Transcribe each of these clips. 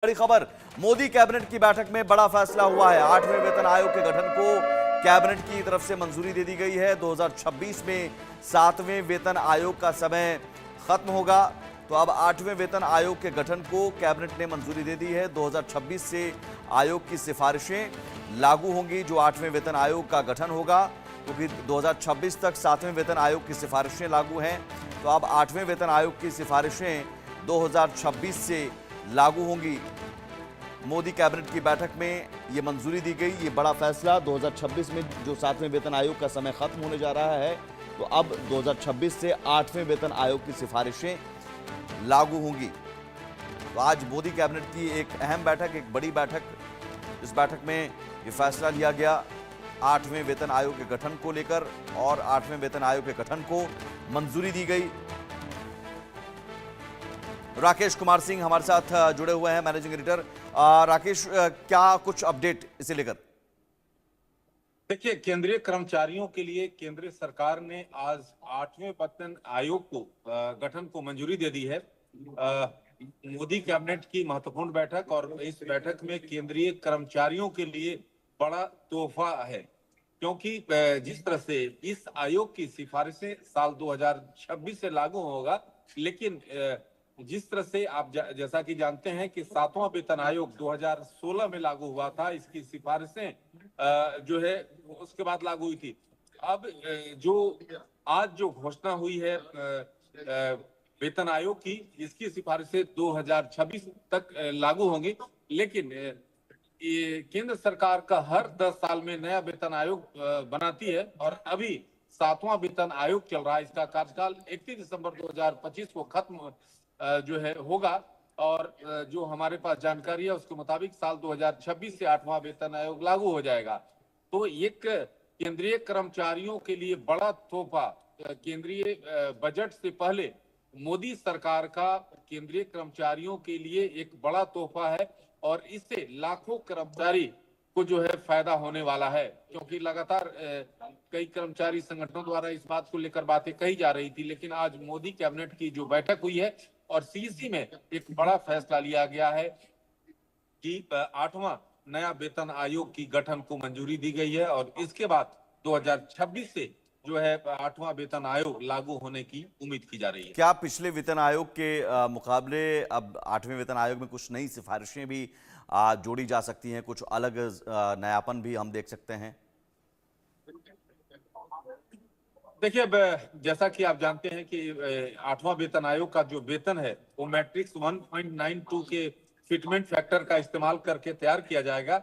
बड़ी खबर, मोदी कैबिनेट की बैठक में बड़ा फैसला हुआ है। 8वें वेतन आयोग के गठन को कैबिनेट की तरफ से मंजूरी दे दी गई है। 2026 में 7वें वेतन आयोग का समय खत्म होगा, तो अब 8वें वेतन आयोग के गठन को कैबिनेट ने मंजूरी दे दी है। 2026 से आयोग की सिफारिशें लागू होंगी जो 8वें वेतन आयोग का गठन होगा, क्योंकि 2026 तक 7वें वेतन आयोग की सिफारिशें लागू हैं। तो अब 8वें वेतन आयोग की सिफारिशें 2026 से लागू होंगी। मोदी कैबिनेट की बैठक में ये मंजूरी दी गई। ये बड़ा फैसला 2026 में जो 7वें वेतन आयोग का समय खत्म होने जा रहा है, तो अब 2026 से 8वें वेतन आयोग की सिफारिशें लागू होंगी। तो आज मोदी कैबिनेट की एक अहम बैठक, एक बड़ी बैठक, इस बैठक में ये फैसला लिया गया 8वें वेतन आयोग के गठन को लेकर, और 8वें वेतन आयोग के गठन को मंजूरी दी गई। राकेश कुमार सिंह हमारे साथ जुड़े हुए हैं, मैनेजिंग एडिटर। राकेश, क्या कुछ अपडेट इसे लेकर? देखिए, केंद्रीय कर्मचारियों के लिए केंद्र सरकार ने आज 8वें वेतन आयोग को गठन को मंजूरी दे दी है। मोदी कैबिनेट की महत्वपूर्ण बैठक, और इस बैठक में केंद्रीय कर्मचारियों के लिए बड़ा तोहफा है, क्योंकि जिस तरह से इस आयोग की सिफारिशें साल 2026 से लागू होगा, लेकिन जिस तरह से आप जैसा कि जानते हैं कि 7वां वेतन आयोग 2016 में लागू हुआ था, इसकी सिफारिशें जो है उसके बाद लागू हुई थी। अब जो आज जो घोषणा हुई है वेतन आयोग की, इसकी सिफारिशें 2026 तक लागू होंगी, लेकिन ये केंद्र सरकार का हर 10 साल में नया वेतन आयोग बनाती है, और अभी 7वां वेतन आयोग चल रहा है। इसका कार्यकाल 31 दिसंबर 2025 को खत्म जो है होगा, और जो हमारे पास जानकारी है उसके मुताबिक साल 2026 से 8वां वेतन आयोग लागू हो जाएगा। तो एक केंद्रीय कर्मचारियों के लिए बड़ा तोहफा, केंद्रीय बजट से पहले मोदी सरकार का केंद्रीय कर्मचारियों के लिए एक बड़ा तोहफा है, और इससे लाखों कर्मचारी को जो है फायदा होने वाला है, क्योंकि लगातार कई कर्मचारी संगठनों द्वारा इस बात को लेकर बातें कही जा रही थी, लेकिन आज मोदी कैबिनेट की जो बैठक हुई है और सीईसी में एक बड़ा फैसला लिया गया है कि 8वां नया वेतन आयोग की गठन को मंजूरी दी गई है, और इसके बाद 2026 से जो है 8वां वेतन आयोग लागू होने की उम्मीद की जा रही है। क्या पिछले वेतन आयोग के मुकाबले अब 8वें वेतन आयोग में कुछ नई सिफारिशें भी जोड़ी जा सकती हैं, कुछ अलग नयापन भी हम देख सकते हैं? देखिए, जैसा कि आप जानते हैं कि 8वां वेतन आयोग का जो वेतन है वो मैट्रिक्स 1.92 के फिटमेंट फैक्टर का इस्तेमाल करके तैयार किया जाएगा।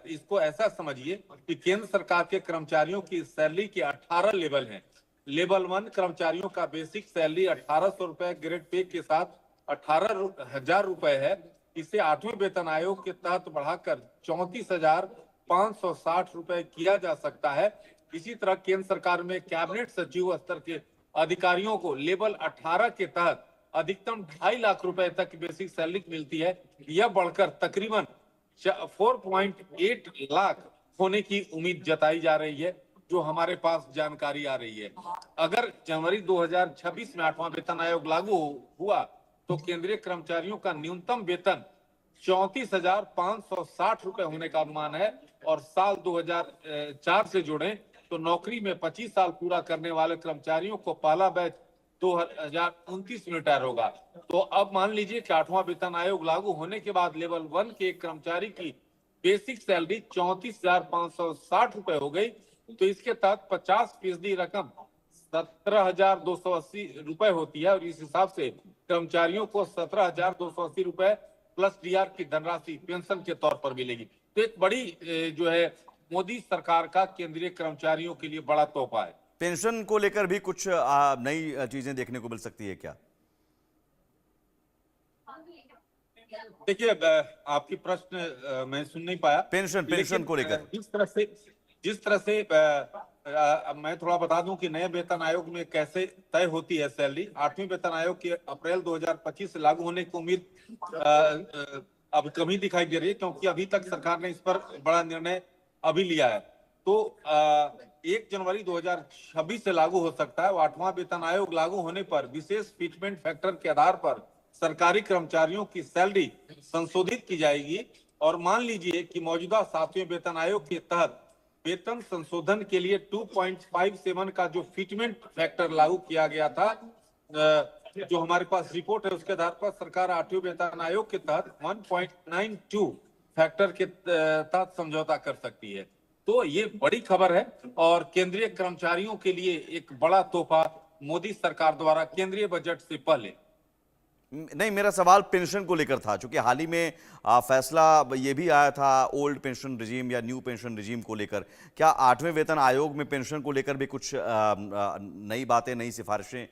इसको ऐसा समझिए कि केंद्र सरकार के कर्मचारियों की सैलरी के 18 लेवल हैं। लेवल 1 कर्मचारियों का बेसिक सैलरी 1800 रुपए ग्रेड पे के साथ 18,000 रुपए है। इसे 8वें वेतन आयोग के तहत बढ़ाकर 34,560 रुपए किया जा सकता है। इसी तरह केंद्र सरकार में कैबिनेट सचिव स्तर के अधिकारियों को लेवल 18 के तहत अधिकतम 2.5 लाख रुपए तक बेसिक सैलरी मिलती है। यह बढ़कर तकरीबन 4.8 लाख होने की उम्मीद जताई जा रही है, जो हमारे पास जानकारी आ रही है। अगर जनवरी 2026 में 8वां वेतन आयोग लागू हुआ तो केंद्रीय कर्मचारियों का न्यूनतम वेतन 34,560 रुपए होने का अनुमान है, और साल 2004 से जोड़ें तो नौकरी में 25 साल पूरा करने वाले कर्मचारियों को पहला बैच 2029 में रिटायर होगा। तो अब मान लीजिए कि 8वां वेतन आयोग लागू होने के बाद लेवल 1 के एक कर्मचारी की बेसिक सैलरी 34,560 रुपए हो गई, तो इसके तहत 50% रकम 17,280 रुपए होती है, और इस हिसाब से कर्मचारियों को 17,280 रुपए प्लस डीआर की धनराशि पेंशन के तौर पर मिलेगी। तो एक बड़ी जो है मोदी सरकार का केंद्रीय कर्मचारियों के लिए बड़ा तोहफा है। पेंशन को लेकर भी कुछ नई चीजें देखने को मिल सकती है क्या? देखिए, आपकी प्रश्न मैं सुन नहीं पाया। पेंशन को लेकर जिस तरह से मैं थोड़ा बता दूं कि नए वेतन आयोग में कैसे तय होती है सैलरी। 8वें वेतन आयोग के अप्रैल 2025 से लागू होने की उम्मीद अब कमी दिखाई दे रही है, क्योंकि अभी तक सरकार ने इस पर बड़ा निर्णय अभी लिया है। तो 1 जनवरी 2026 से लागू हो सकता है। 8वां वेतन आयोग लागू होने पर विशेष फिटमेंट फैक्टर के आधार पर सरकारी कर्मचारियों की सैलरी संशोधित की जाएगी। और मान लीजिए कि मौजूदा 7वें वेतन आयोग के तहत वेतन संशोधन के लिए 2.57 का जो फिटमेंट फैक्टर लागू किया गया था, जो हमारे पास रिपोर्ट है उसके आधार पर सरकार 8वें वेतन आयोग के तहत 1.92 फैक्टर के तहत समझौता कर सकती है। तो ये बड़ी खबर है और केंद्रीय कर्मचारियों के लिए एक बड़ा तोहफा मोदी सरकार द्वारा केंद्रीय बजट से पहले। नहीं, मेरा सवाल पेंशन को लेकर था, क्योंकि हाल ही में फैसला ये भी आया था ओल्ड पेंशन रिजीम या न्यू पेंशन रिजीम को लेकर। क्या 8वें वेतन आयोग में पेंशन को लेकर भी कुछ नई बातें, नई सिफारिशें?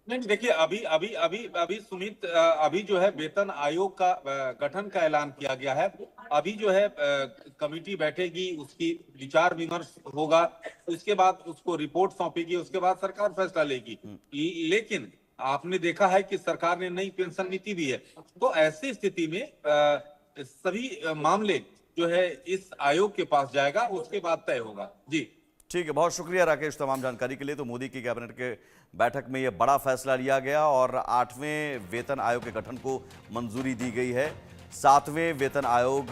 नहीं, देखिए अभी अभी अभी अभी सुमित, अभी जो है वेतन आयोग का गठन का ऐलान किया गया है। अभी जो है कमेटी बैठेगी, उसकी विचार विमर्श होगा, उसके बाद उसको रिपोर्ट सौंपेगी, उसके बाद सरकार फैसला लेगी। लेकिन आपने देखा है कि सरकार ने नई पेंशन नीति दी है, तो ऐसी स्थिति में सभी मामले जो है इस आयोग के पास जाएगा, उसके बाद तय होगा। जी ठीक है, बहुत शुक्रिया राकेश तमाम जानकारी के लिए। तो मोदी की कैबिनेट के बैठक में यह बड़ा फैसला लिया गया और 8वें वेतन आयोग के गठन को मंजूरी दी गई है। 7वें वेतन आयोग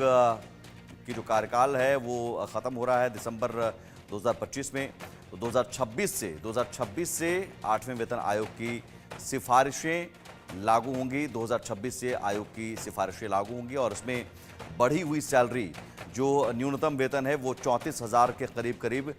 की जो कार्यकाल है वो ख़त्म हो रहा है दिसंबर 2025 में। तो 2026 से 8वें वेतन आयोग की सिफारिशें लागू होंगी। 2026 से आयोग की सिफारिशें लागू होंगी और इसमें बढ़ी हुई सैलरी, जो न्यूनतम वेतन है वो 34,000 के करीब